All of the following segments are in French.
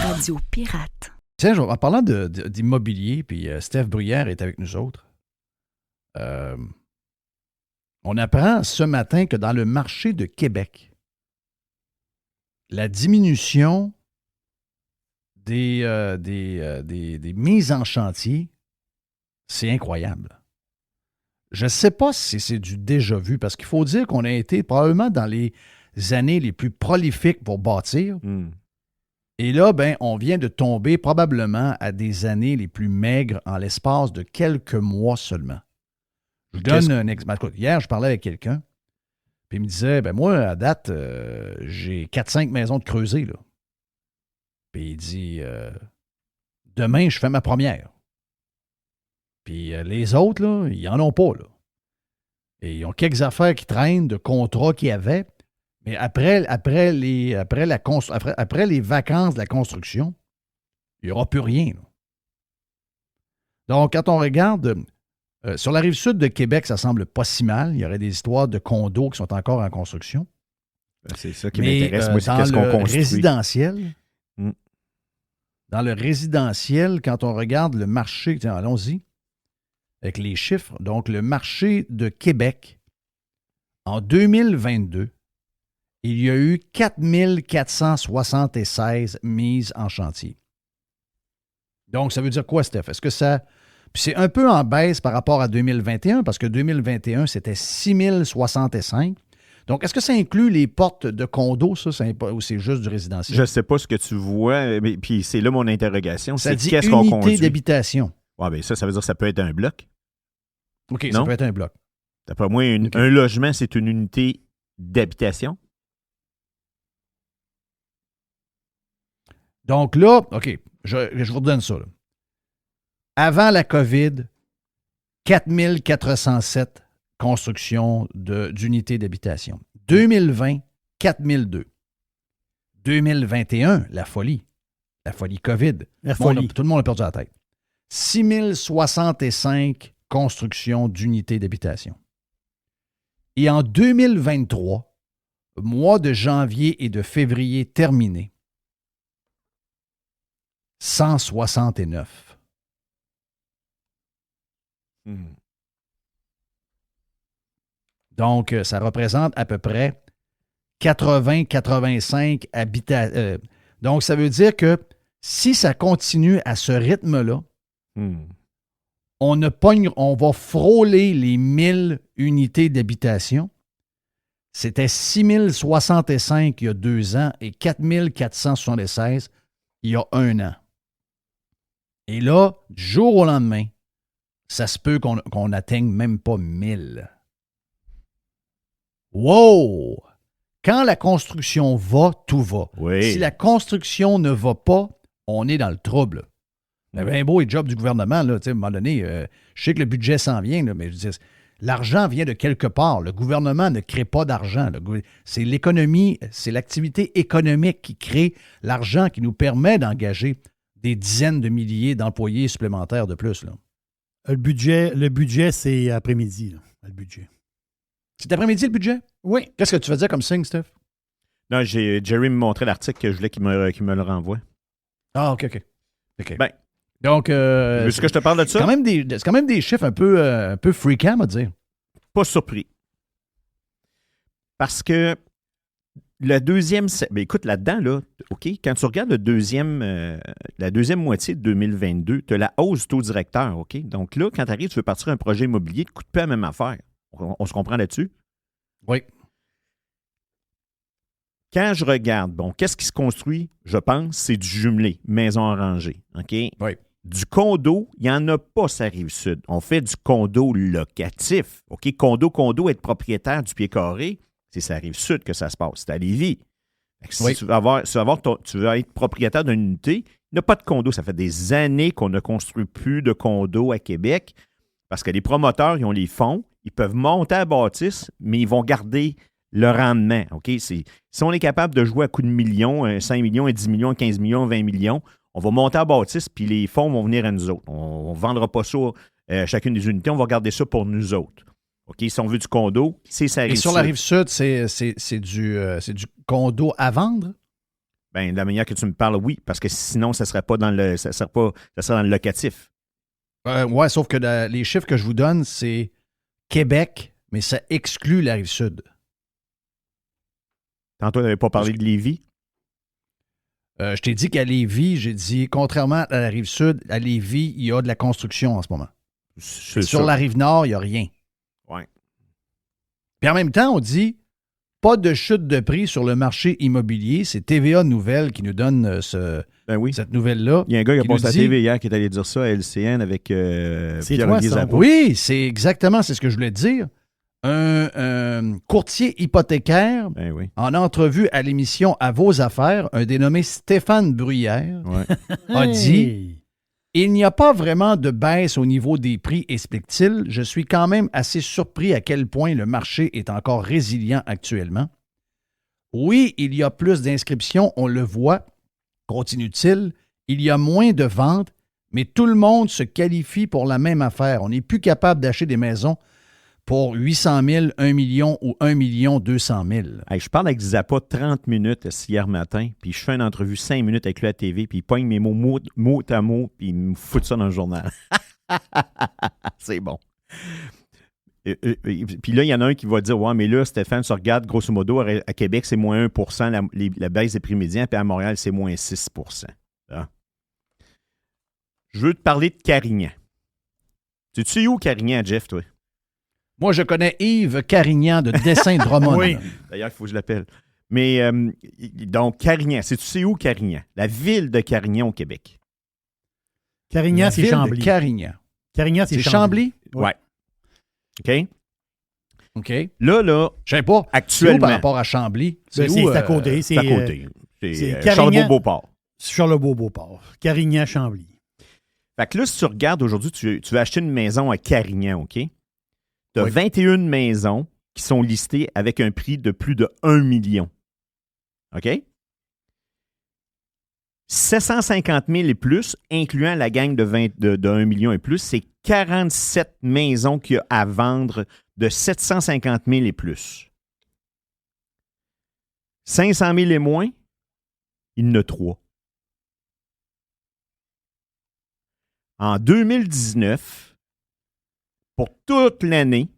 Radio Pirate. Tiens, en parlant d'immobilier, puis Steph Bruyère est avec nous autres. On apprend ce matin que dans le marché de Québec, la diminution des mises en chantier, c'est incroyable. Je ne sais pas si c'est du déjà vu, parce qu'il faut dire qu'on a été probablement dans les années les plus prolifiques pour bâtir. Et là, on vient de tomber probablement à des années les plus maigres en l'espace de quelques mois seulement. Je donne un exemple. Hier, je parlais avec quelqu'un, puis il me disait, moi, à date, j'ai 4-5 maisons de creusées, là. Puis il dit, demain, je fais ma première. Puis les autres, là, ils n'en ont pas, là. Et ils ont quelques affaires qui traînent, de contrats qu'il y avait. Mais après les vacances de la construction, il n'y aura plus rien, là. Donc, quand on regarde, sur la rive sud de Québec, ça semble pas si mal. Il y aurait des histoires de condos qui sont encore en construction. C'est ça qui m'intéresse, moi, c'est dans qu'est-ce qu'on construit. Dans le résidentiel, quand on regarde le marché, tiens, allons-y, avec les chiffres. Donc, le marché de Québec, en 2022, il y a eu 4 476 mises en chantier. Donc, ça veut dire quoi, Steph? Est-ce que ça... Puis c'est un peu en baisse par rapport à 2021, parce que 2021, c'était 6 065. Donc, est-ce que ça inclut les portes de condos, ça, ou c'est juste du résidentiel? Je ne sais pas ce que tu vois, mais puis c'est là mon interrogation. Ça c'est dit qu'est-ce qu'on unité conduit? d'habitation. Oui, bien ça veut dire que ça peut être un bloc. OK, non? Ça peut être un bloc. D'après moi, un logement, c'est une unité d'habitation. Donc là, OK, je vous redonne ça, là. Avant la COVID, 4 407 constructions d'unités d'habitation. 2020, 4 002. 2021, la folie COVID. Tout le monde a perdu la tête. 6 065 constructions d'unités d'habitation. Et en 2023, mois de janvier et de février terminés, 169. Donc, ça représente à peu près 80-85 habitations. Donc, ça veut dire que si ça continue à ce rythme-là, on va frôler les 1000 unités d'habitation. C'était 6 065 il y a 2 ans et 4 476 il y a 1 an. Et là, du jour au lendemain, ça se peut qu'on n'atteigne même pas 1000. Wow! Quand la construction va, tout va. Oui. Si la construction ne va pas, on est dans le trouble. C'est bien beau le job du gouvernement, là, à un moment donné, je sais que le budget s'en vient, là, mais je veux dire, l'argent vient de quelque part. Le gouvernement ne crée pas d'argent. C'est l'économie, c'est l'activité économique qui crée l'argent qui nous permet d'engager des dizaines de milliers d'employés supplémentaires de plus, là. Le budget, c'est après-midi, là, le budget. C'est après-midi, le budget? Oui. Qu'est-ce que tu veux dire comme signe, Steph? Non, Jerry me montrait l'article que je voulais qu'il me le renvoie. Ah, OK. Ben, donc, veux-tu que je te parle de ça? C'est quand même des chiffres un peu fréquents, à dire. Pas surpris. Parce que la deuxième... Ben écoute, là-dedans, là, OK, quand tu regardes la deuxième moitié de 2022, tu as la hausse du taux directeur, OK? Donc là, quand tu arrives, tu veux partir un projet immobilier, tu ne coûtes pas la même affaire. On se comprend là-dessus? Oui. Quand je regarde, qu'est-ce qui se construit, je pense, c'est du jumelé, maison en rangée, OK? Oui. Du condo, il n'y en a pas, ça Rive-Sud. On fait du condo locatif, OK? Condo, être propriétaire du pied carré, c'est ça Rive-Sud que ça se passe. C'est à Lévis. Si tu veux être propriétaire d'une unité, il n'y a pas de condo. Ça fait des années qu'on ne construit plus de condos à Québec parce que les promoteurs, ils ont les fonds, ils peuvent monter à la bâtisse, mais ils vont garder le rendement. OK? Si on est capable de jouer à coups de millions, 5 millions, 10 millions, 15 millions, 20 millions, on va monter à la bâtisse, puis les fonds vont venir à nous autres. On ne vendra pas ça chacune des unités, on va garder ça pour nous autres. OK, si on veut du condo, c'est ça. Et sur la rive sud, c'est du condo à vendre? Bien, de la manière que tu me parles, oui, parce que sinon, ça serait pas dans le. Ça serait dans le locatif. Oui, sauf que les chiffres que je vous donne, c'est Québec, mais ça exclut la rive sud. Tantôt, on n'avait pas parlé de Lévis. Je t'ai dit qu'à Lévis, j'ai dit, contrairement à la rive sud, à Lévis, il y a de la construction en ce moment. Sur la rive nord, il n'y a rien. Oui. Puis en même temps, on dit pas de chute de prix sur le marché immobilier. C'est TVA Nouvelle qui nous donne cette nouvelle-là. Il y a un gars qui a passé à TV hier qui est allé dire ça à LCN avec Pierre-Olivier Zappa. Oui, c'est exactement ce que je voulais te dire. Un courtier hypothécaire, en entrevue à l'émission À vos affaires, un dénommé Stéphane Bruyère, a dit « Il n'y a pas vraiment de baisse au niveau des prix, explique-t-il. Je suis quand même assez surpris à quel point le marché est encore résilient actuellement. Oui, il y a plus d'inscriptions, on le voit, continue-t-il. Il y a moins de ventes, mais tout le monde se qualifie pour la même affaire. On n'est plus capable d'acheter des maisons pour 800 000, 1 million ou 1 200 000. Hey, je parle avec Zappa 30 minutes hier matin, puis je fais une entrevue 5 minutes avec lui à la TV, puis il pogne mes mots mot à mot, puis il me fout ça dans le journal. C'est bon. Puis là, il y en a un qui va dire « Ouais, mais là, Stéphane, tu regardes, grosso modo, à Québec, c'est moins 1 la baisse des prix médians, puis à Montréal, c'est moins 6 hein? Je veux te parler de Carignan. Tu sais où Carignan, Jeff, toi? Moi, je connais Yves Carignan de Dessin Drummond. Oui, d'ailleurs, il faut que je l'appelle. Mais donc, Carignan, tu sais où Carignan? La ville de Carignan au Québec. Carignan, c'est Chambly. Carignan. Carignan, c'est Chambly? Oui. OK? OK. Là, je sais pas. Actuellement. Par rapport à Chambly? C'est à côté. C'est à côté. C'est Charlebourg-Beauport. Charlebourg-Beauport. Carignan-Chambly. Fait que là, si tu regardes aujourd'hui, tu veux acheter une maison à Carignan, OK? Tu as 21 maisons qui sont listées avec un prix de plus de 1 million. OK? 750 000 et plus, incluant la gang de 1 million et plus, c'est 47 maisons qu'il y a à vendre de 750 000 et plus. 500 000 et moins, il y en a 3. En 2019, pour toute l'année,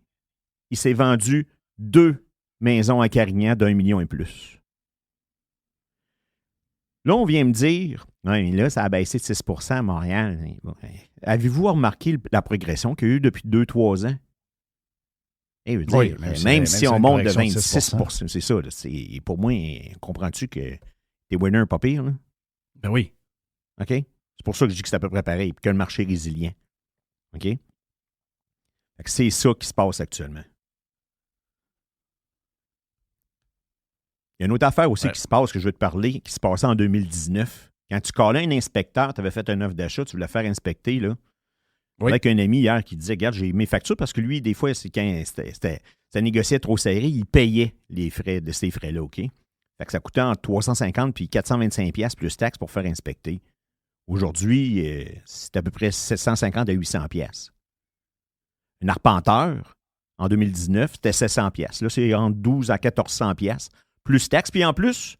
il s'est vendu 2 maisons à Carignan d'1 million et plus. Là, on vient me dire, ouais, là, ça a baissé de 6 % à Montréal. Avez-vous remarqué la progression qu'il y a eu depuis 2-3 ans? Oui, même si on monte de 26 %, c'est ça. Là, pour moi, comprends-tu que t'es winner pas pire? Là? Ben oui. OK? C'est pour ça que je dis que c'est à peu près pareil, puis que le marché est résilient. OK? Fait que c'est ça qui se passe actuellement. Il y a une autre affaire aussi qui se passe, que je veux te parler, qui se passait en 2019. Quand tu collais un inspecteur, tu avais fait une offre d'achat, tu voulais faire inspecter, là. Avec un ami hier qui disait, regarde, j'ai mes factures, parce que lui, des fois, c'est quand ça négociait trop serré, il payait les frais de ces frais-là, OK? Fait que ça coûtait entre 350 puis 425 $ plus taxes pour faire inspecter. Aujourd'hui, c'est à peu près 750 à 800 $. Un arpenteur, en 2019, c'était 700 $. Là, c'est entre 12 à 1400 $ plus taxes. Puis en plus,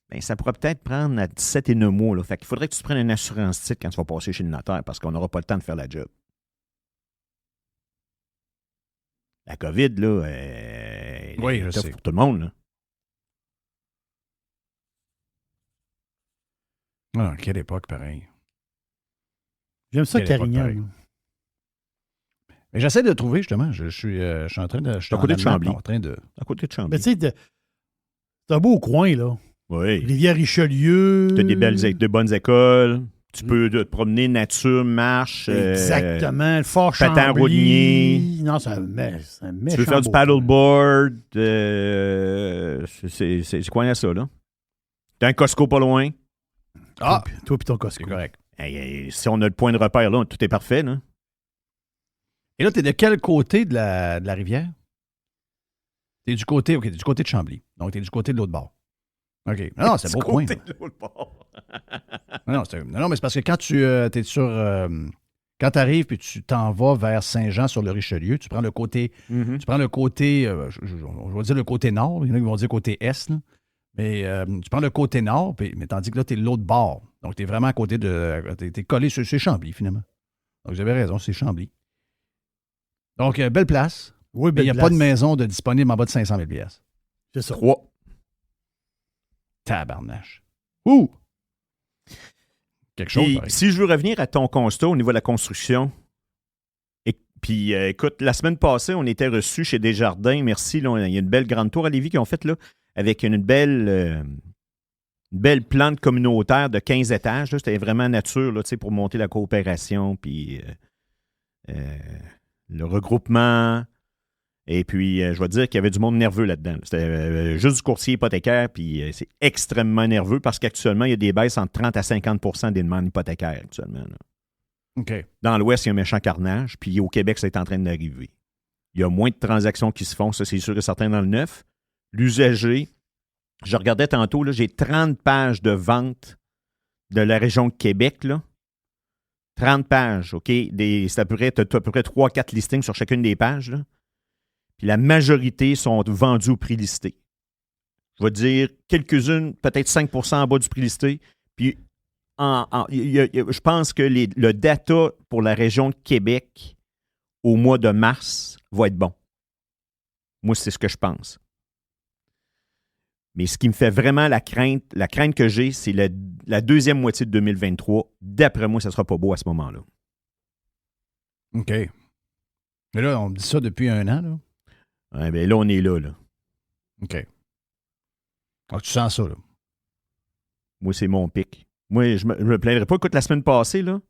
ben, ça pourrait peut-être prendre à 17 et 9 mois. Là. Fait qu'il faudrait que tu te prennes une assurance titre quand tu vas passer chez le notaire parce qu'on n'aura pas le temps de faire la job. La COVID, là, oui, je sais. pour tout le monde. Là. Ah, quelle époque, pareil. J'aime ça, Carignan. Mais j'essaie de trouver, justement. Je suis en train de... Je suis à côté de Chambly. À côté de Chambly. Mais tu sais, c'est un beau coin, là. Oui. Rivière-Richelieu. Tu as de bonnes écoles. Tu peux te promener nature, marche. Exactement. Le Fort Chambly. Non, c'est un méchant. Tu veux faire du paddleboard. C'est quoi ça, là? T'as un Costco pas loin. Ah! Toi puis ton Costco. C'est correct. Si on a le point de repère, là, tout est parfait, là. Et là, tu es de quel côté de la rivière? Tu es du côté de Chambly. Donc, tu es du côté de l'autre bord. OK. Non, c'est beau coin. De l'autre bord. non, mais c'est parce que quand tu es sur Quand tu arrives et tu t'en vas vers Saint-Jean sur le Richelieu, tu prends le côté, je vais dire le côté nord, il y en a qui vont dire côté est, là. Mais tu prends le côté nord, mais tandis que là, tu es de l'autre bord. Donc, tu es vraiment à côté de. Tu es collé sur Chambly, finalement. Donc, vous avez raison, c'est Chambly. Donc, belle place. Oui, mais il n'y a pas de maison disponible en bas de 500 000 pièces. C'est ça. 3. Tabarnache. Ouh! Quelque chose. Et si je veux revenir à ton constat au niveau de la construction, puis écoute, la semaine passée, on était reçus chez Desjardins. Merci, là, il y a une belle grande tour à Lévis qu'ils ont faite là, avec une belle plante communautaire de 15 étages. Là. C'était vraiment nature là, pour monter la coopération, puis le regroupement. Et puis, je vais dire qu'il y avait du monde nerveux là-dedans. C'était juste du courtier hypothécaire, puis c'est extrêmement nerveux parce qu'actuellement, il y a des baisses entre 30 à 50 des demandes hypothécaires actuellement. Là. OK. Dans l'Ouest, il y a un méchant carnage, puis au Québec, c'est en train d'arriver. Il y a moins de transactions qui se font, ça c'est sûr et certain dans le neuf. L'usager, je regardais tantôt, là, j'ai 30 pages de vente de la région de Québec, là. 30 pages, OK? C'est à peu près 3-4 listings sur chacune des pages, là. Puis la majorité sont vendues au prix listé. Je vais dire quelques-unes, peut-être 5 % en bas du prix listé. Puis je pense que le data pour la région de Québec au mois de mars va être bon. Moi, c'est ce que je pense. Mais ce qui me fait vraiment la crainte que j'ai, c'est la deuxième moitié de 2023. D'après moi, ça ne sera pas beau à ce moment-là. OK. Mais là, on me dit ça depuis 1 an, là. Ouais, bien là, on est là. OK. Donc, tu sens ça, là? Moi, c'est mon pic. Moi, je me plaindrai pas. Écoute, la semaine passée, là,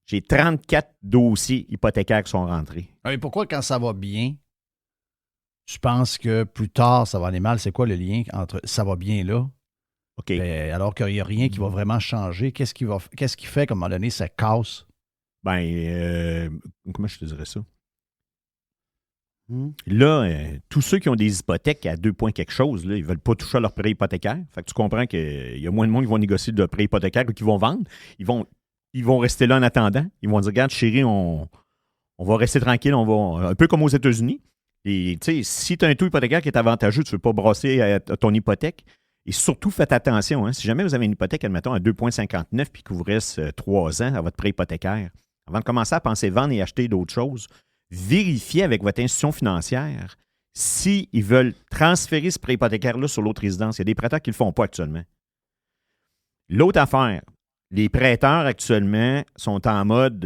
j'ai 34 dossiers hypothécaires qui sont rentrés. Et pourquoi, quand ça va bien, tu penses que plus tard, ça va aller mal? C'est quoi le lien entre ça va bien là? OK. Alors qu'il n'y a rien qui va vraiment changer. Qu'est-ce qui fait qu'à un moment donné, ça casse? Comment je te dirais ça? Là, tous ceux qui ont des hypothèques à 2 points quelque chose, là, ils ne veulent pas toucher à leur prêt hypothécaire. Fait que tu comprends qu'il y a moins de monde qui vont négocier de prêt hypothécaire ou qui vont vendre. Ils vont rester là en attendant. Ils vont dire, regarde, chérie, on va rester tranquille. Un peu comme aux États-Unis. Et si tu as un taux hypothécaire qui est avantageux, tu ne veux pas brasser à ton hypothèque. Et surtout, faites attention. Hein, si jamais vous avez une hypothèque, admettons, à 2,59 puis qu'il vous reste 3 ans à votre prêt hypothécaire, avant de commencer à penser vendre et acheter d'autres choses, vérifiez avec votre institution financière s'ils veulent transférer ce prêt hypothécaire-là sur l'autre résidence. Il y a des prêteurs qui ne le font pas actuellement. L'autre affaire, les prêteurs actuellement sont en mode...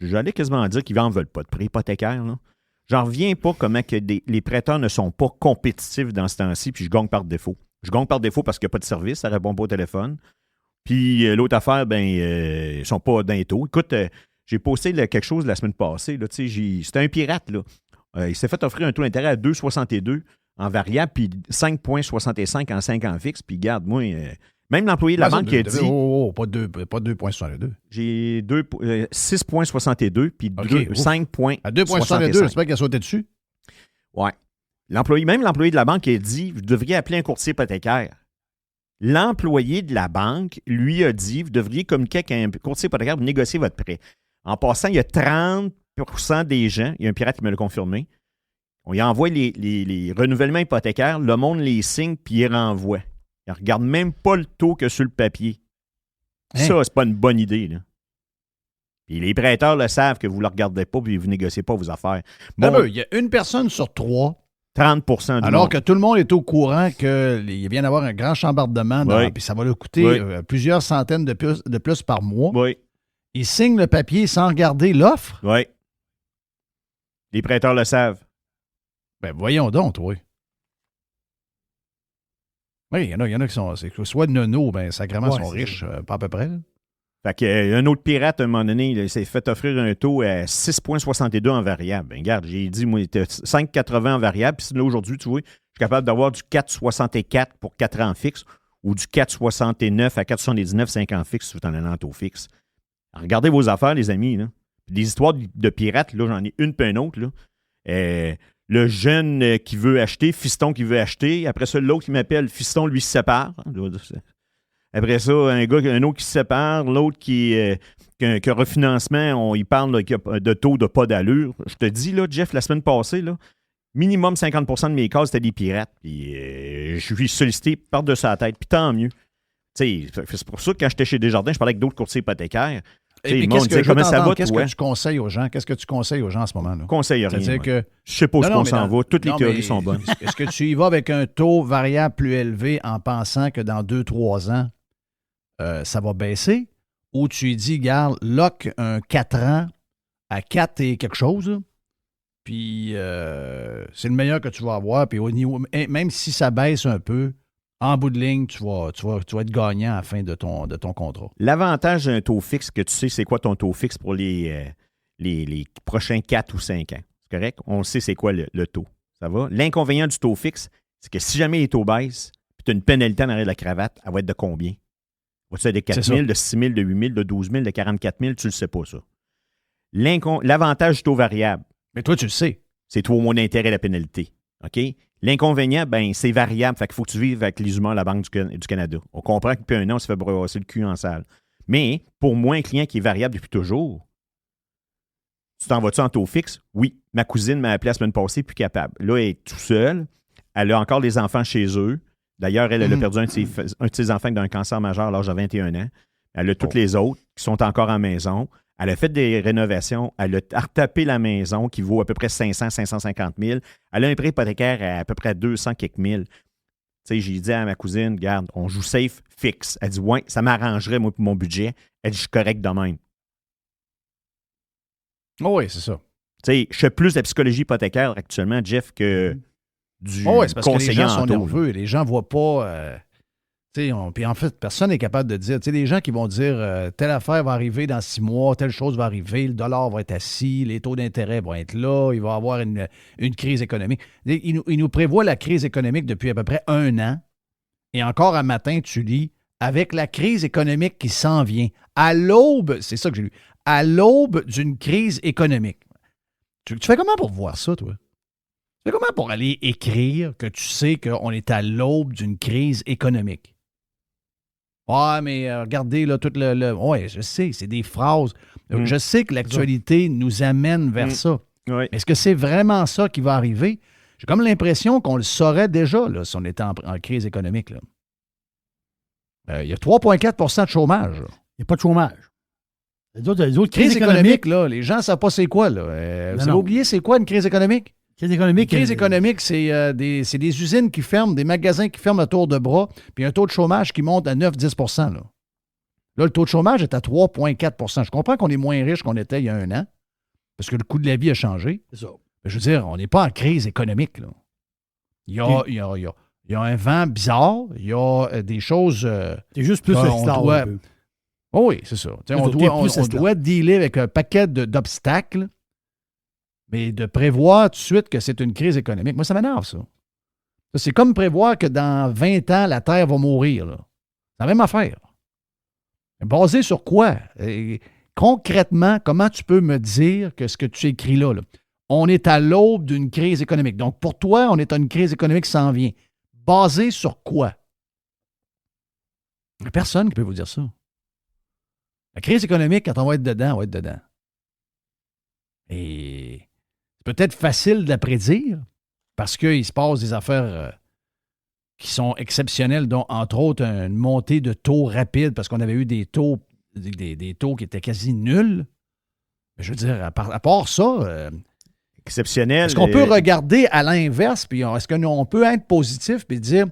j'allais quasiment dire qu'ils n'en veulent pas de prêt hypothécaire. Là. J'en reviens pas comment que les prêteurs ne sont pas compétitifs dans ce temps-ci, puis je gagne par défaut. Je gagne par défaut parce qu'il n'y a pas de service, ça ne répond pas au téléphone. Puis l'autre affaire, ils ne sont pas d'un taux. Écoute... j'ai posté quelque chose la semaine passée. Là, c'était un pirate. Là. Il s'est fait offrir un taux d'intérêt à 2,62 en variable, puis 5,65 en 5 ans fixe. Puis garde, moi, même l'employé de la banque qui a dit... pas 2,62. J'ai 6,62 puis 5 points. À 2,62, j'espère qu'il a sauté dessus. Oui. Même l'employé de la banque a dit, vous devriez appeler un courtier hypothécaire. L'employé de la banque lui a dit, vous devriez communiquer avec un courtier hypothécaire pour négocier votre prêt. En passant, il y a 30 % des gens, il y a un pirate qui me l'a confirmé, on y envoie les renouvellements hypothécaires, le monde les signe puis il renvoie. Il ne regarde même pas le taux que sur le papier. Hein? Ça, c'est pas une bonne idée. Là. Puis les prêteurs le savent que vous ne le regardez pas puis vous ne négociez pas vos affaires. Bon, il y a une personne sur 3. 30 % du alors monde. Que tout le monde est au courant qu'il vient d'avoir un grand chambardement, puis ça va lui coûter plusieurs centaines de plus par mois. Oui. Il signe le papier sans regarder l'offre? Oui. Les prêteurs le savent. Ben voyons donc, oui. Oui, il y en a qui sont... soit nono, sacrément, sont riches, pas à peu près. Là. Fait qu'il y a un autre pirate, à un moment donné, il s'est fait offrir un taux à 6,62 en variable. Ben, regarde, j'ai dit, moi, il était 5,80 en variable. Puis là, aujourd'hui, tu vois, je suis capable d'avoir du 4,64 pour 4 ans fixe ou du 4,69 à 4,79, 5 ans fixe tout en allant en taux fixe. Alors, regardez vos affaires, les amis. Là. Des histoires de pirates, là, j'en ai une puis une autre. Là. Le jeune qui veut acheter, fiston qui veut acheter. Après ça, l'autre qui m'appelle, fiston, lui, se sépare. Après ça, un autre qui se sépare, l'autre qu'un refinancement, il parle de taux de pas d'allure. Je te dis, là, Jeff, la semaine passée, là, minimum 50% de mes cases, c'était des pirates. Puis je suis sollicité par-dessus la tête. Puis tant mieux. C'est pour ça que quand j'étais chez Desjardins, je parlais avec d'autres courtiers hypothécaires. Et qu'est-ce que tu conseilles aux gens? Qu'est-ce que tu conseilles aux gens en ce moment? Là? Je conseille rien. C'est-à-dire que je sais pas où on s'en va. Toutes les théories sont bonnes. Est-ce que tu y vas avec un taux variable plus élevé en pensant que dans 2-3 ans, ça va baisser? Ou tu y dis, garde, lock un 4 ans à 4 et quelque chose, puis c'est le meilleur que tu vas avoir. Puis au niveau, même si ça baisse un peu, en bout de ligne, tu vas être gagnant à la fin de ton contrat. L'avantage d'un taux fixe, que tu sais c'est quoi ton taux fixe pour les prochains 4 ou 5 ans. C'est correct? On sait c'est quoi le taux. Ça va? L'inconvénient du taux fixe, c'est que si jamais les taux baissent, puis tu as une pénalité en arrière de la cravate, elle va être de combien? Va-tu être de 4 000, de 6 000, de 8 000, de 12 000, de 44 000? Tu ne le sais pas, ça. L'avantage du taux variable. Mais toi, tu le sais. C'est toi au moins d'intérêt la pénalité. OK? L'inconvénient, c'est variable. Fait qu'il faut que tu vives avec les humains à la Banque du Canada. On comprend que depuis un an, on se fait brasser le cul en salle. Mais pour moi, un client qui est variable depuis toujours, tu t'en vas-tu en taux fixe? Oui. Ma cousine m'a appelé la semaine passée, plus capable. Là, elle est tout seule. Elle a encore des enfants chez eux. D'ailleurs, elle a perdu un de ses enfants d'un cancer majeur à l'âge de 21 ans. Elle a toutes les autres qui sont encore en maison. Elle a fait des rénovations. Elle a retapé la maison qui vaut à peu près 500, 550 000. Elle a un prêt hypothécaire à peu près 200 quelques mille. Tu sais, j'ai dit à ma cousine, regarde, on joue safe fixe. Elle dit, ouais, ça m'arrangerait, moi, pour mon budget. Elle dit, je suis correct de même. Oh oui, c'est ça. Tu sais, je fais plus de la psychologie hypothécaire actuellement, Jeff, que du c'est parce que les gens sont en taux. nerveux. Les gens ne voient pas... puis en fait, personne n'est capable de dire. Tu sais, des gens qui vont dire telle affaire va arriver dans 6 mois, telle chose va arriver, le dollar va être assis, les taux d'intérêt vont être là, il va y avoir une crise économique. Ils nous prévoient la crise économique depuis à peu près 1 an. Et encore un matin, tu lis, avec la crise économique qui s'en vient, à l'aube, c'est ça que j'ai lu, à l'aube d'une crise économique. Tu fais comment pour voir ça, toi? Tu fais comment pour aller écrire que tu sais qu'on est à l'aube d'une crise économique? Ouais, mais regardez, là, tout le... Ouais, je sais, c'est des phrases. Je sais que l'actualité nous amène vers ça. Oui. Est-ce que c'est vraiment ça qui va arriver? J'ai comme l'impression qu'on le saurait déjà, là, si on était en crise économique. Il y a 3,4 de chômage. Il n'y a pas de chômage. Les autres crise économique, là, les gens ne savent pas c'est quoi. Là. Vous avez oublié c'est quoi une crise économique? Une crise économique, c'est des usines qui ferment, des magasins qui ferment à tour de bras, puis un taux de chômage qui monte à 9-10 là. Là, le taux de chômage est à 3,4 Je comprends qu'on est moins riche qu'on était il y a 1 an, parce que le coût de la vie a changé. C'est ça. Mais je veux dire, on n'est pas en crise économique. Là. Il y a un vent bizarre, il y a des choses... c'est juste plus un peu. Oh oui, c'est ça. On doit dealer avec un paquet d'obstacles, mais de prévoir tout de suite que c'est une crise économique, moi, ça m'énerve, ça. C'est comme prévoir que dans 20 ans, la Terre va mourir. Là. C'est la même affaire. Basé sur quoi? Et concrètement, comment tu peux me dire que ce que tu écris là, on est à l'aube d'une crise économique. Donc, pour toi, on est à une crise économique qui s'en vient. Basé sur quoi? Il n'y a personne qui peut vous dire ça. La crise économique, quand on va être dedans, on va être dedans. Et c'est peut-être facile de la prédire parce qu'il se passe des affaires qui sont exceptionnelles, dont, entre autres, une montée de taux rapide parce qu'on avait eu des taux qui étaient quasi nuls. Je veux dire, à part ça... exceptionnel. Est-ce qu'on peut regarder à l'inverse, puis est-ce qu'on peut être positif et dire...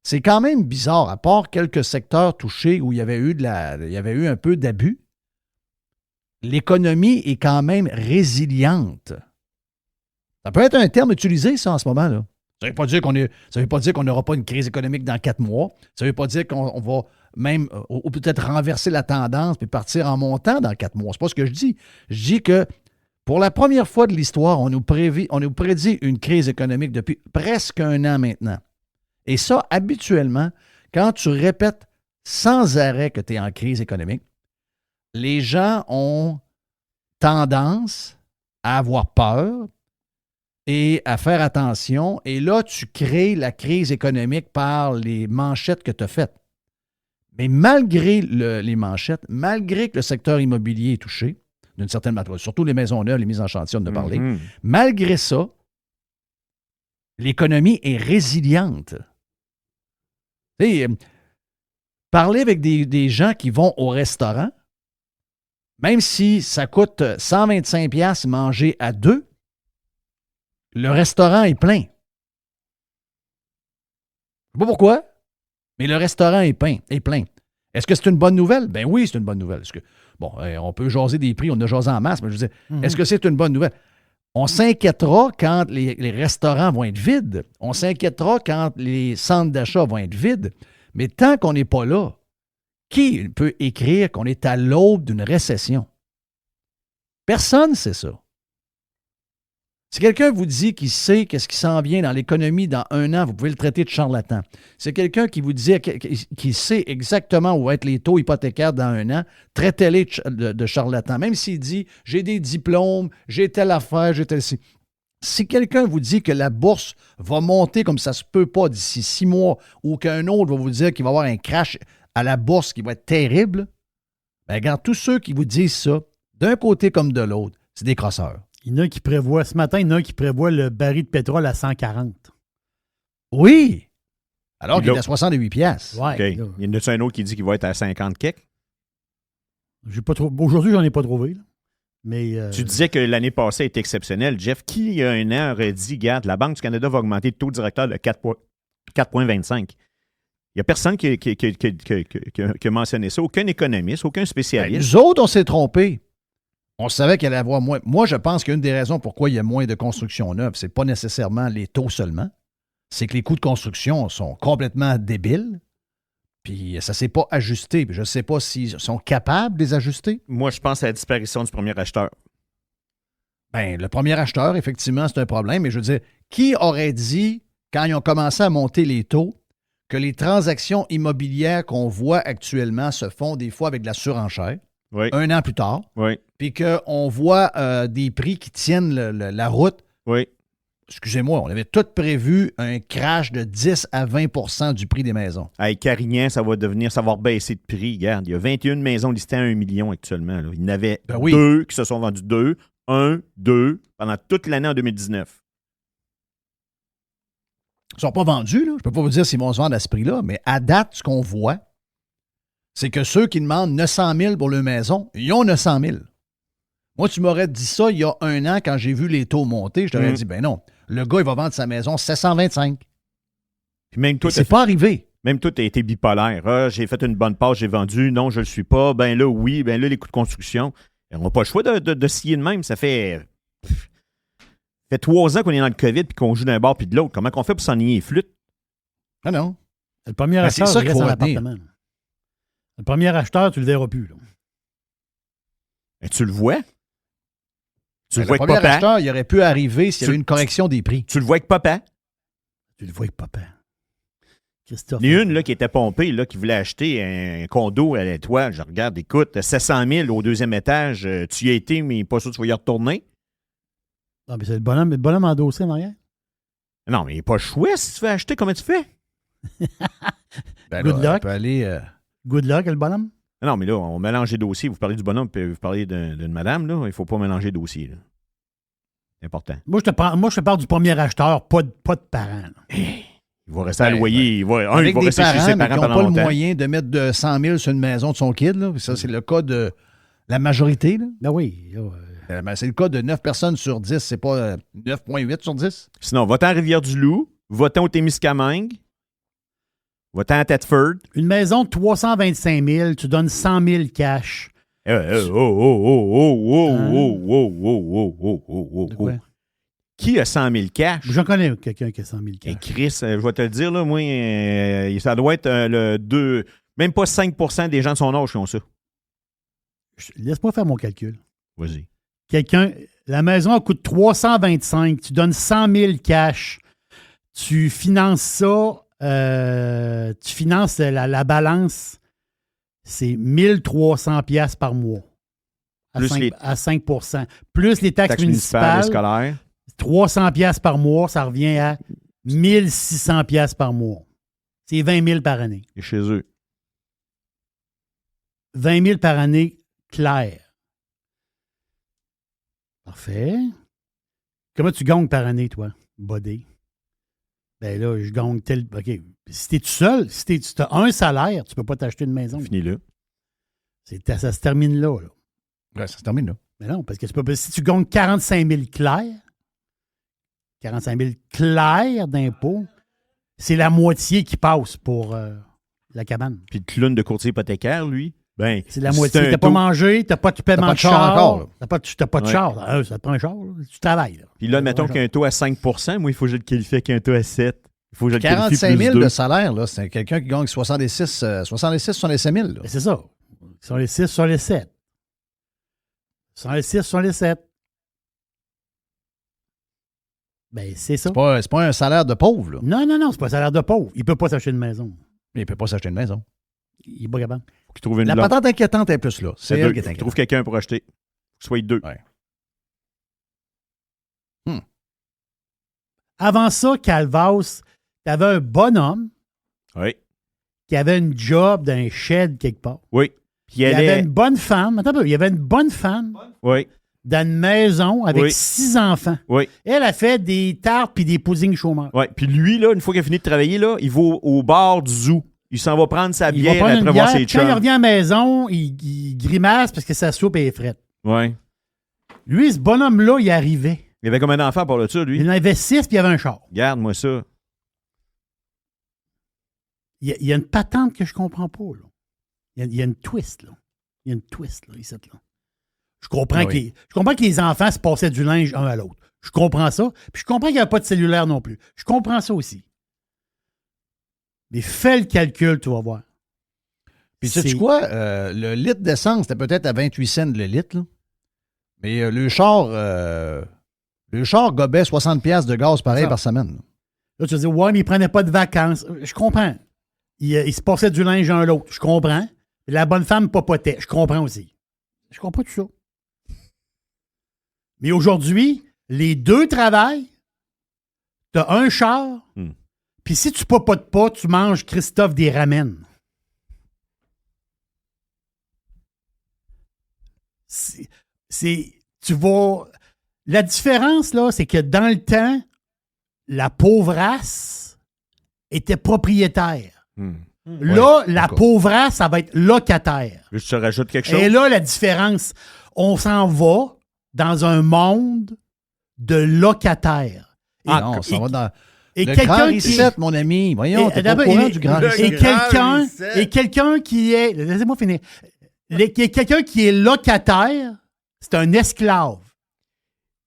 C'est quand même bizarre, à part quelques secteurs touchés où il y avait eu un peu d'abus, l'économie est quand même résiliente. Ça peut être un terme utilisé, ça, en ce moment-là. Ça ne veut pas dire qu'on n'aura pas une crise économique dans 4 mois. Ça ne veut pas dire qu'on va même, ou peut-être renverser la tendance puis partir en montant dans 4 mois. C'est pas ce que je dis. Je dis que pour la première fois de l'histoire, on nous prédit une crise économique depuis presque 1 an maintenant. Et ça, habituellement, quand tu répètes sans arrêt que tu es en crise économique, les gens ont tendance à avoir peur et à faire attention. Et là, tu crées la crise économique par les manchettes que tu as faites. Mais malgré les manchettes, malgré que le secteur immobilier est touché, d'une certaine manière, surtout les maisons neuves, les mises en chantier, on en a parlé, malgré ça, l'économie est résiliente. Tu sais, parler avec des gens qui vont au restaurant, même si ça coûte 125$ manger à deux, le restaurant est plein. Je ne sais pas pourquoi, mais le restaurant est plein. Est-ce que c'est une bonne nouvelle? Ben oui, c'est une bonne nouvelle. On peut jaser des prix, on a jasé en masse, mais je veux dire, est-ce que c'est une bonne nouvelle? On s'inquiétera quand les restaurants vont être vides. On s'inquiétera quand les centres d'achat vont être vides. Mais tant qu'on n'est pas là, qui peut écrire qu'on est à l'aube d'une récession? Personne ne sait ça. Si quelqu'un vous dit qu'il sait qu'est-ce qui s'en vient dans l'économie dans 1 an, vous pouvez le traiter de charlatan. C'est quelqu'un qui vous dit qu'il sait exactement où vont être les taux hypothécaires dans 1 an, traitez-les de charlatan. Même s'il dit « j'ai des diplômes, j'ai telle affaire, j'ai telle... » Si quelqu'un vous dit que la bourse va monter comme ça se peut pas d'ici 6 mois ou qu'un autre va vous dire qu'il va y avoir un crash à la bourse qui va être terrible, bien, regarde, tous ceux qui vous disent ça, d'un côté comme de l'autre, c'est des crosseurs. Il y en a qui prévoient, ce matin, il y en a qui prévoient le baril de pétrole à 140. Oui! Alors qu'il est à 68 piastres. Ouais, okay. Il y en a un autre qui dit qu'il va être à 50 kek? Aujourd'hui, j'en ai pas trouvé. Là. Mais, Tu disais que l'année passée est exceptionnelle. Jeff, qui il y a 1 an aurait dit, regarde, la Banque du Canada va augmenter le taux directeur de 4,25. Il n'y a personne qui a mentionné ça. Aucun économiste, aucun spécialiste. Ben, nous autres, on s'est trompés. On savait qu'il allait y avoir moins. Moi, je pense qu'une des raisons pourquoi il y a moins de construction neuve, c'est pas nécessairement les taux seulement. C'est que les coûts de construction sont complètement débiles. Puis ça ne s'est pas ajusté. Puis je ne sais pas s'ils sont capables de les ajuster. Moi, je pense à la disparition du premier acheteur. Bien, le premier acheteur, effectivement, c'est un problème. Mais je veux dire, qui aurait dit, quand ils ont commencé à monter les taux, que les transactions immobilières qu'on voit actuellement se font des fois avec de la surenchère, 1 an plus tard, puis qu'on voit des prix qui tiennent la route. Oui. Excusez-moi, on avait tout prévu un crash de 10 à 20 du prix des maisons. Hey, Carignan, ça va baisser de prix. Regarde, il y a 21 maisons listées à 1 million actuellement. Là. Il y en avait 2 qui se sont vendues 2, pendant toute l'année en 2019. Ils ne sont pas vendus, là. Je ne peux pas vous dire s'ils vont se vendre à ce prix-là, mais à date, ce qu'on voit, c'est que ceux qui demandent 900 000 pour leur maison, ils ont 900 000. Moi, tu m'aurais dit ça il y a 1 an quand j'ai vu les taux monter. Je t'aurais dit, ben non, le gars, il va vendre sa maison 725. Puis même toi, c'est pas arrivé. Même toi, tu as été bipolaire. Ah, j'ai fait une bonne passe, j'ai vendu. Non, je ne le suis pas. Ben là, oui. Ben là, les coûts de construction. On n'a pas le choix de scier de même. Ça fait 3 ans qu'on est dans le COVID puis qu'on joue d'un bord puis de l'autre. Comment on fait pour s'ennuyer les flûtes? Ah non. Le premier acheteur, c'est ça qu'il faut retenir. Le premier acheteur, tu le verras plus. Là. Et tu le vois? Le premier acheteur, il aurait pu arriver s'il y avait une correction des prix. Tu le vois avec papa? Tu le vois avec papa. Christophe. Il y a une là, qui était pompée, là, qui voulait acheter un condo à l'Étoile. Je regarde, écoute, 700 000 au 2e étage. Tu y as été, mais pas sûr que tu vas y retourner. Non, mais c'est le bonhomme endossé, Marianne. Non, mais il n'est pas chouette si tu veux acheter. Comment tu fais? Good luck. Peut aller, Good luck, le bonhomme. Non, mais là, on mélange les dossiers. Vous parlez du bonhomme, puis vous parlez d'une madame, là. Il ne faut pas mélanger les dossiers, là. C'est important. Moi, je te parle du premier acheteur, pas de parents. Il va rester à loyer. Il va rester chez ses parents mais qui n'ont pendant pas longtemps. le moyen de mettre de 100 000 sur une maison de son kid. Là. Ça, c'est le cas de la majorité. Là. Ben oui. C'est le cas de 9 personnes sur 10. C'est pas 9,8 sur 10. Sinon, va-t'en à Rivière-du-Loup, va-t'en au Témiscamingue, va-t'en à Thetford. Une maison de 325 000, tu donnes 100 000 cash. Qui a 100 000 cash? J'en connais quelqu'un qui a 100 000 cash. Et Chris, je vais te le dire, là, moi, ça doit être même pas 5 % des gens de son âge qui ont ça. Laisse-moi faire mon calcul. Vas-y. La maison elle coûte 325, tu donnes 100 000 cash, tu finances ça, tu finances la balance, c'est 1300 $ par mois. À 5 % Plus les taxes municipales, scolaires. 300 $ par mois, ça revient à 1600 $ par mois. C'est 20 000 par année. Et chez eux. 20 000 par année clair. Parfait. Comment tu gagnes par année, toi, body? Ben là, je gagne tel... OK. Si t'es tout seul, si tu as un salaire, tu peux pas t'acheter une maison. Finis-le. Ça se termine là. Ouais, ça se termine là. Mais non, parce que si tu gagnes 45 000 clairs, 45 000 clairs d'impôts, c'est la moitié qui passe pour la cabane. Puis le clown de courtier hypothécaire, lui, ben, C'est la moitié. T'as pas mangé, t'as pas de paiement pas de de char char. encore, là. T'as pas de char. Ah, ça te prend un char, là. Tu travailles. Là. Puis là, mettons Ouais, qu'un taux à 5 moi, il faut que je le qualifie avec un taux à 7. Il faut que je le qualifie 45 plus 000 2. de salaire, là, c'est quelqu'un qui gagne 67 000. Là. Ben, c'est ça. Sur les 6, sur les 7. Sur les 6, sur les 7. Ben, c'est ça. C'est pas un salaire de pauvre. Là. Non, c'est pas un salaire de pauvre. Il peut pas s'acheter une maison. Il ne peut pas s'acheter une maison. Il est pas capable. Faut qu'il trouve une La blonde. patente inquiétante est plus là. C'est C'est elle deux. qui est Faut qu'il inquiétante. trouve quelqu'un pour acheter. Soit deux. Ouais. Avant ça, Calvas, t'avais un bonhomme Oui. qui avait une job dans un shed quelque part. Oui. Puis Il y elle avait est. une bonne femme. Attends un peu. Il y avait une bonne femme Oui. dans une maison avec Oui. 6 enfants. Oui. Elle a fait des tartes puis des puddings chômeurs. Oui. Puis lui, là, une fois qu'il a fini de travailler, là, il va au bar du zoo. Il s'en va prendre sa Il va bière prendre après une voir bière. ses Quand il chums. revient à la maison, il grimace parce que sa soupe est frette. Oui. Lui, ce bonhomme-là, il arrivait. Il avait combien d'enfants pour le dessus, lui? Il en avait 6 puis il avait un char. Garde-moi ça. Il y a une patente que je comprends pas. Là. Il y a une twist. Là. Il y a une twist là, ici. Là. Je comprends, je comprends que les enfants se passaient du linge un à l'autre. Je comprends ça. Puis je comprends qu'il n'y a pas de cellulaire non plus. Je comprends ça aussi. Mais fais le calcul, tu vas voir. Puis sais-tu quoi? Le litre d'essence, c'était peut-être à 28 cents le litre. Là. Mais le char gobait 60 piastres de gaz pareil Ça. par semaine. Là, tu vas dire, ouais, mais il ne prenait pas de vacances. Je comprends. Il se passait du linge un à l'autre. Je comprends. La bonne femme papotait. Je comprends aussi. Je comprends tout ça. Mais aujourd'hui, les deux travaillent. Tu as un char. Puis si tu papotes pas, tu manges Christophe des ramen. Tu vas... La différence, là, c'est que dans le temps, la pauvrasse était propriétaire. Là, la pauvrasse, ça va être locataire. Je te rajoute quelque chose. Et là, la différence, on s'en va dans un monde de locataires. Non, ça va dans... Et le quelqu'un grand qui- reset, mon ami. Voyons, t'es pas au d'abord, courant du grand reset. Et quelqu'un qui est... Laissez-moi finir. Quelqu'un qui est locataire, c'est un esclave.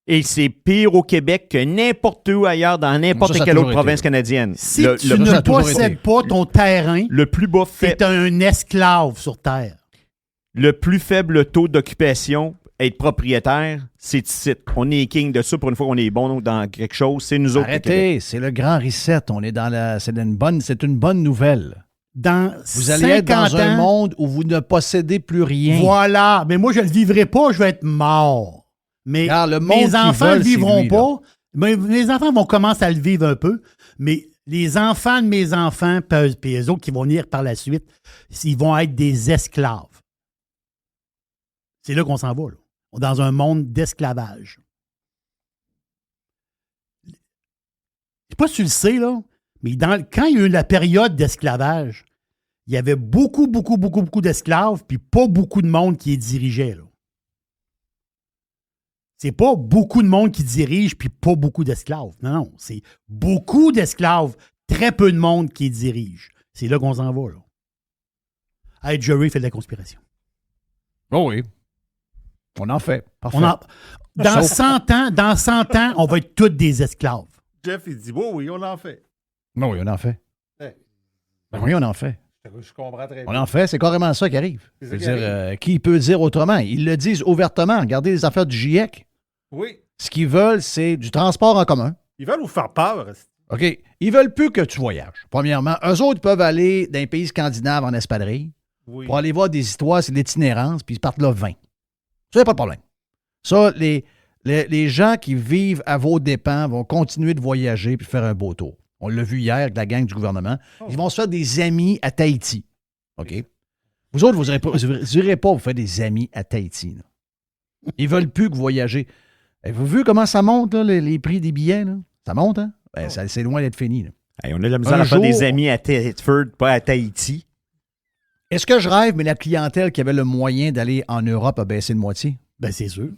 Et c'est pire au Québec que n'importe où ailleurs dans n'importe Ça a quelle autre toujours province été. canadienne. Si Le- tu le- ne ça a toujours possèdes été. pas ton terrain, le plus bas fait, t'es un esclave sur Terre. le plus faible taux d'occupation, être propriétaire, c'est ici. On est king de ça pour une fois qu'on est bon dans quelque chose. C'est nous autres. le Québec. Arrêtez, c'est le grand reset. On est dans la... C'est une bonne nouvelle. Dans Vous allez être 50 dans un ans, monde où vous ne possédez plus rien. voilà. Mais moi, je ne le vivrai pas, je vais être mort. Mais Car le monde mes qu'ils enfants ne veulent, le c'est vivront lui, là. pas. Mais les enfants vont commencer à le vivre un peu. Mais les enfants de mes enfants, puis les autres qui vont venir par la suite, ils vont être des esclaves. C'est là qu'on s'en va, là. On est dans un monde d'esclavage. Je ne sais pas si tu le sais, là, mais quand il y a eu la période d'esclavage, il y avait beaucoup d'esclaves, puis pas beaucoup de monde qui les dirigeait, là. C'est pas beaucoup de monde qui dirige, puis pas beaucoup d'esclaves. Non, c'est beaucoup d'esclaves, très peu de monde qui les dirige. C'est là qu'on s'en va, là. Hey, Jerry fait de la conspiration. Oh oui. On en fait. Parfait. Dans Sauf- 100 ans, on va être tous des esclaves. Jeff, il dit, oui, on en fait. Non, oui, on en fait. Hey. Ben oui, on en fait. Je comprends très On bien. en fait, c'est carrément ça qui arrive. C'est Je ça veux qui dire, arrive. qui peut dire autrement? Ils le disent ouvertement. Regardez les affaires du GIEC. Oui. Ce qu'ils veulent, c'est du transport en commun. Ils veulent vous faire peur. OK? Ils veulent plus que tu voyages. Premièrement, eux autres peuvent aller dans les pays scandinaves en espadrille Oui. pour aller voir des histoires, c'est de l'itinérance, puis ils partent là 20. Ça, y pas de problème. Ça, les gens qui vivent à vos dépens vont continuer de voyager puis faire un beau tour. On l'a vu hier avec la gang du gouvernement. Ils vont se faire des amis à Tahiti. OK? Vous autres, vous irez pas vous faire des amis à Tahiti. Là. Ils veulent plus que vous voyagez. Avez-vous vu comment ça monte, là, les prix des billets? Là? Ça monte, hein? Ben, c'est loin d'être fini. Là. Hey, on a de la misère à faire des amis à Thetford, pas à Tahiti. Est-ce que je rêve, mais la clientèle qui avait le moyen d'aller en Europe a baissé de moitié? Ben, c'est sûr.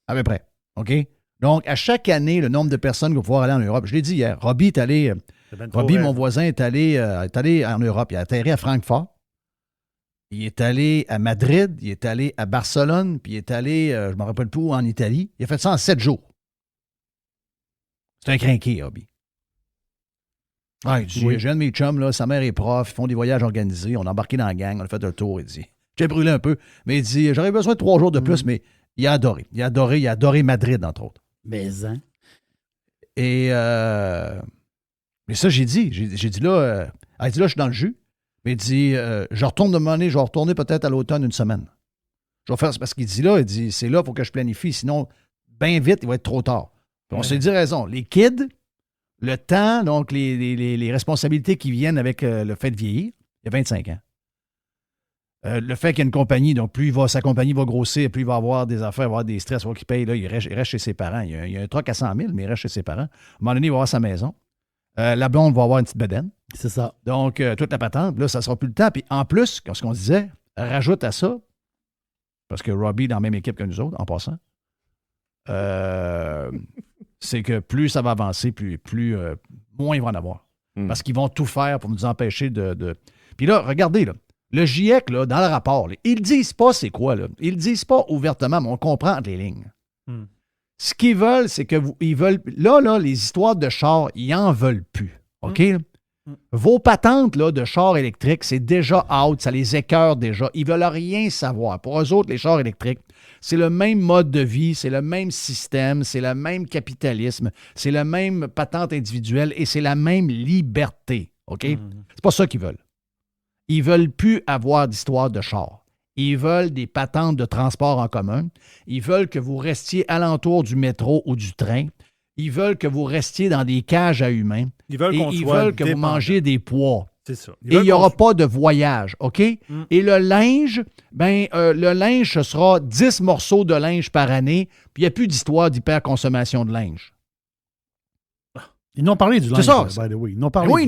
À peu près. OK? Donc, à chaque année, le nombre de personnes qui vont pouvoir aller en Europe. Je l'ai dit hier, Robbie est allé. Robbie, mon voisin, est allé en Europe. Il a atterri à Francfort. Il est allé à Madrid. Il est allé à Barcelone. Puis il est allé, je ne me rappelle plus où, en Italie. Il a fait ça en 7 jours. C'est un crinqué, Robbie. Ah, il dit, j'ai un de mes chums, là, sa mère est prof, ils font des voyages organisés. On a embarqué dans la gang, on a fait un tour. Il dit, j'ai brûlé un peu. Mais il dit, j'aurais besoin de 3 jours de plus, mais il a adoré. Il a adoré Madrid, entre autres. Mais, hein? Et mais ça, j'ai dit là, elle dit là, je suis dans le jus. Mais il dit, je retourne de monnaie, je vais retourner peut-être à l'automne une semaine. Je vais faire parce qu'il dit là, c'est là, il faut que je planifie, sinon, bien vite, il va être trop tard. Puis on s'est dit raison. Les kids, le temps, donc les responsabilités qui viennent avec le fait de vieillir, il y a 25 ans. Le fait qu'il y a une compagnie, donc plus sa compagnie va grossir, plus il va avoir des affaires, avoir des stress, il va qu'il paye, là, il reste chez ses parents. Il y a un truck à 100 000, mais il reste chez ses parents. À un moment donné, il va avoir sa maison. La blonde va avoir une petite bedaine. C'est ça. Donc, toute la patente, là, ça ne sera plus le temps. Puis en plus, ce qu'on disait, rajoute à ça, parce que Robbie est dans la même équipe que nous autres, en passant, c'est que plus ça va avancer, plus moins il va en avoir. Parce qu'ils vont tout faire pour nous empêcher de... Puis là, regardez, là, le GIEC, là, dans le rapport, là, ils ne disent pas c'est quoi. Là. Ils ne disent pas ouvertement, mais on comprend entre les lignes. Ce qu'ils veulent, c'est que ils veulent... Là, les histoires de chars, ils n'en veulent plus. OK? Vos patentes là, de chars électriques, c'est déjà out, ça les écœure déjà. Ils ne veulent rien savoir. Pour eux autres, les chars électriques, c'est le même mode de vie, c'est le même système, c'est le même capitalisme, c'est la même patente individuelle et c'est la même liberté. OK? C'est pas ça qu'ils veulent. Ils ne veulent plus avoir d'histoire de chars. Ils veulent des patentes de transport en commun. Ils veulent que vous restiez alentour du métro ou du train. Ils veulent que vous restiez dans des cages à humains. Ils veulent que vous mangiez des pois. C'est ça. Et il n'y aura pas de voyage, OK? Et le linge, le linge, ce sera 10 morceaux de linge par année, puis il n'y a plus d'histoire d'hyperconsommation de linge. Ils n'ont parlé du linge. C'est ça. By the way. Ils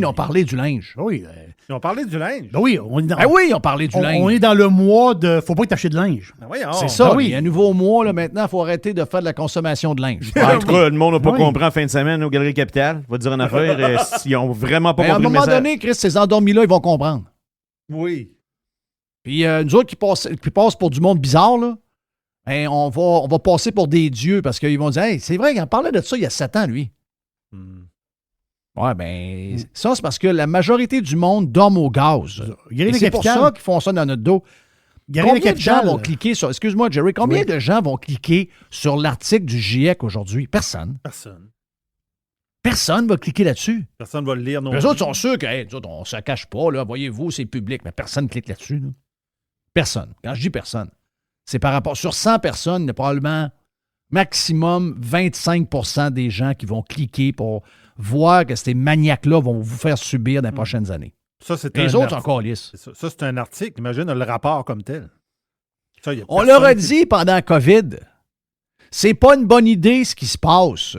ont parlé du linge. Oui. Ils ont parlé du linge. Ben oui, on est dans, oui, ils ont parlé du linge. On est dans le mois de... Faut pas que t'achètes de linge. Ben voyons. C'est ça. Ben oui. Il y a un nouveau mois, là, maintenant, il faut arrêter de faire de la consommation de linge. En tout cas, le monde n'a pas Oui. compris en fin de semaine aux Galeries Capitales. Va te dire une affaire. Ils n'ont vraiment pas Mais à un compris le moment message. donné, Chris, ces endormis-là, ils vont comprendre. Oui. Puis nous autres qui passent pour du monde bizarre, là, on va passer pour des dieux parce qu'ils vont dire « Hey, c'est vrai, il en parlait de ça il y a 7 ans, lui. Ouais, ça, c'est parce que la majorité du monde dorme au gaz. Et c'est pour ça qu'ils font ça dans notre dos. Combien de gens vont cliquer sur... Excuse-moi, Jerry, combien de gens vont cliquer sur l'article du GIEC aujourd'hui? Personne. Personne va cliquer là-dessus. Personne va le lire non Les plus. autres sont sûrs que, nous autres, on ne se cache pas, là, voyez-vous, c'est public, mais personne ne clique là-dessus. Là. Personne. Quand je dis personne, c'est par rapport... Sur 100 personnes, il y a probablement maximum 25% des gens qui vont cliquer pour voir que ces maniaques-là vont vous faire subir dans les prochaines années. Ça, c'est Les autres sont encore lisses. Ça, c'est un article. Imagine le rapport comme tel. Ça, y a On personne leur a qui- dit pendant COVID, c'est pas une bonne idée ce qui se passe.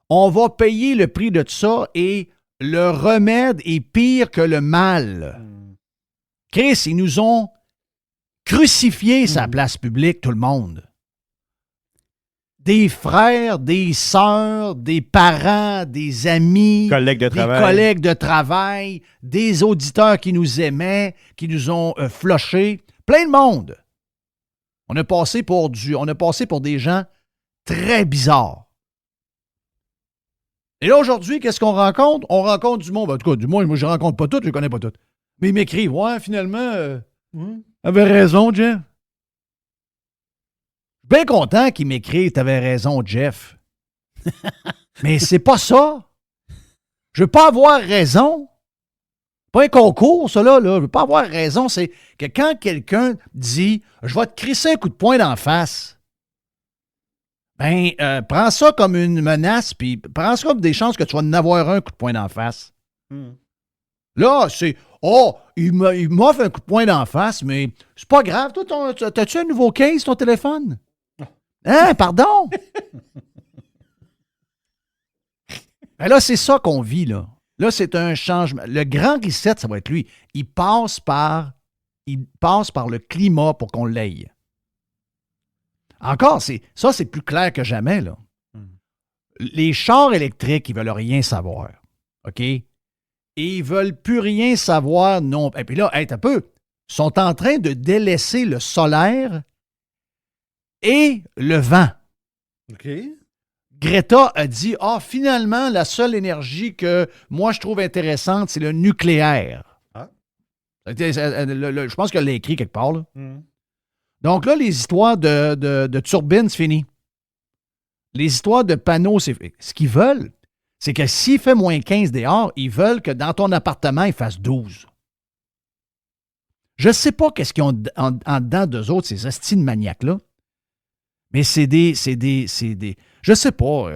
On va payer le prix de ça et le remède est pire que le mal. Chris, ils nous ont crucifié sa place publique, tout le monde. Des frères, des sœurs, des parents, des amis, Collègues de des travail. collègues de travail, des auditeurs qui nous aimaient, qui nous ont flushés. Plein de monde. On a passé pour des gens très bizarres. Et là, aujourd'hui, qu'est-ce qu'on rencontre? On rencontre du monde. En tout cas, du moins, moi, je ne rencontre pas tout, je ne connais pas tout. Mais ils m'écrivent, ouais, finalement, avait raison, Jeff. Je suis bien content qu'ils m'écrivent, t'avais raison, Jeff. Mais c'est pas ça. Je veux pas avoir raison. Pas un concours, ça, là. Je veux pas avoir raison. C'est que quand quelqu'un dit « Je vais te crisser un coup de poing d'en face », prends ça comme une menace, puis prends ça comme des chances que tu vas en avoir un coup de poing d'en face. Là, c'est « Oh, il m'offre un coup de poing d'en face, mais c'est pas grave. Toi, t'as-tu un nouveau case sur ton téléphone? Hein, pardon? » Ben là, c'est ça qu'on vit, là. Là, c'est un changement. Le grand reset, ça va être lui. Il passe par le climat pour qu'on l'aille. Encore, ça, c'est plus clair que jamais, là. Les chars électriques, ils veulent rien savoir. OK? Et ils veulent plus rien savoir, non. Et puis là, un peu, ils sont en train de délaisser le solaire et le vent. OK. Greta a dit, finalement, la seule énergie que moi, je trouve intéressante, c'est le nucléaire. Ah. Je pense qu'elle l'a écrit quelque part, là. Donc là, les histoires de turbines, c'est fini. Les histoires de panneaux, c'est ce qu'ils veulent, c'est que s'il fait moins 15 dehors, ils veulent que dans ton appartement, il fasse 12. Je ne sais pas qu'est-ce qu'ils ont en dedans d'eux autres, ces hosties de maniaques-là, mais c'est des je sais pas,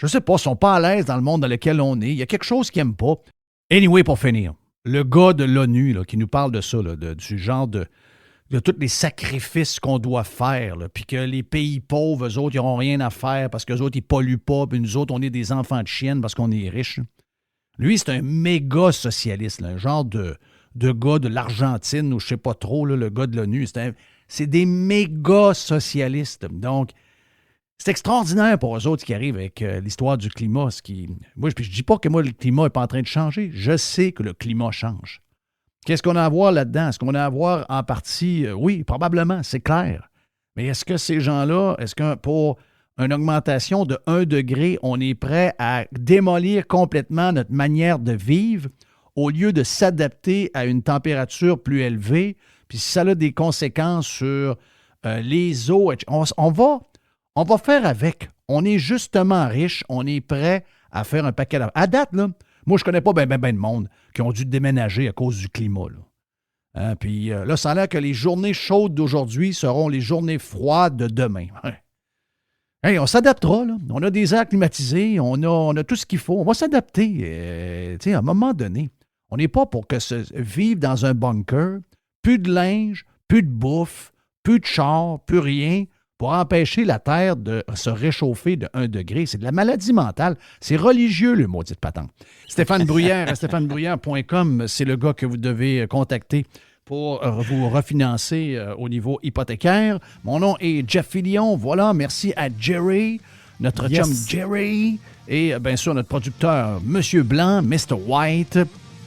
ils sont pas à l'aise dans le monde dans lequel on est. Il y a quelque chose qu'ils n'aiment pas. Anyway, pour finir, le gars de l'ONU là, qui nous parle de ça, là, du genre de tous les sacrifices qu'on doit faire, puis que les pays pauvres, eux autres, ils n'auront rien à faire parce qu'eux autres, ils ne polluent pas, puis nous autres, on est des enfants de chiennes parce qu'on est riches. Lui, c'est un méga socialiste, là, un genre de gars de l'Argentine ou je ne sais pas trop, là, le gars de l'ONU. C'est des méga socialistes. Donc, c'est extraordinaire pour eux autres qui arrivent avec l'histoire du climat. Moi, je ne dis pas que le climat n'est pas en train de changer. Je sais que le climat change. Qu'est-ce qu'on a à voir là-dedans? Est-ce qu'on a à voir en partie? Oui, probablement, c'est clair. Mais est-ce que ces gens-là, est-ce que pour une augmentation de 1 degré, on est prêt à démolir complètement notre manière de vivre au lieu de s'adapter à une température plus élevée? Puis si ça a des conséquences sur les eaux, on va faire avec. On est justement riche, on est prêt à faire un paquet d'affaires. À date, là, moi, je ne connais pas ben de monde qui ont dû déménager à cause du climat. Là. Hein, puis là, ça a l'air que les journées chaudes d'aujourd'hui seront les journées froides de demain. Hey, on s'adaptera. Là. On a des airs climatisés, on a tout ce qu'il faut. On va s'adapter. À un moment donné, on n'est pas pour vivre dans un bunker, plus de linge, plus de bouffe, plus de char, plus rien, pour empêcher la Terre de se réchauffer de 1 degré. C'est de la maladie mentale. C'est religieux, le maudit patente. Stéphane Bruyère, stéphanebruyère.com, c'est le gars que vous devez contacter pour vous refinancer au niveau hypothécaire. Mon nom est Jeff Fillion. Voilà, merci à Jerry, notre chum Jerry, et bien sûr notre producteur, Monsieur Blanc, Mr. White.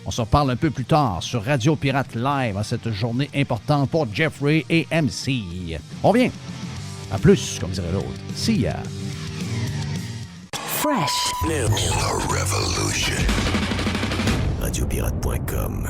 On se reparle un peu plus tard sur Radio Pirate Live à cette journée importante pour Jeffrey et MC. On revient. À plus, comme dirait l'autre. See ya. Fresh. New. The Revolution. Radiopirate.com